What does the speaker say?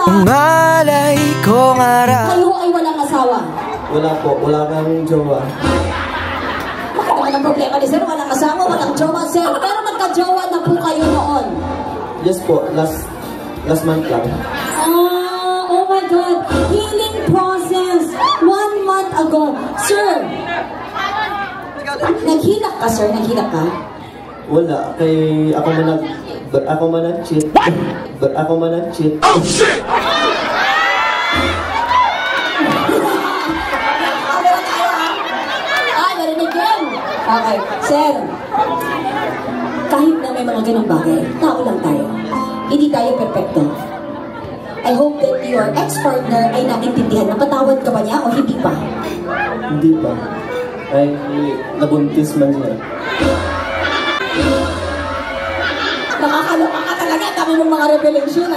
Malay ko nga Kayo ay walang asawa? Wala po, wala kang jowa. Bakit naman ang problema ni sir? Walang asawa, walang jowa, sir. Pero magka-jowa na po kayo noon? Yes po, last month lang. Oh my God. Healing process 1 month ago. Sir, naghilak ka, sir? Naghilak ka? Wala, kay ako man nag-cheat. Oh shit! Okay, sir. Kahit na may mga ganong bagay, tao lang tayo. Hindi tayo perfecto. I hope that your ex-partner ay naintindihan. Napatawad ka ba niya o hindi pa? Hindi pa. Ay, nabuntis man niya. Nakakaloka ka talaga. Dami mong mga revelation.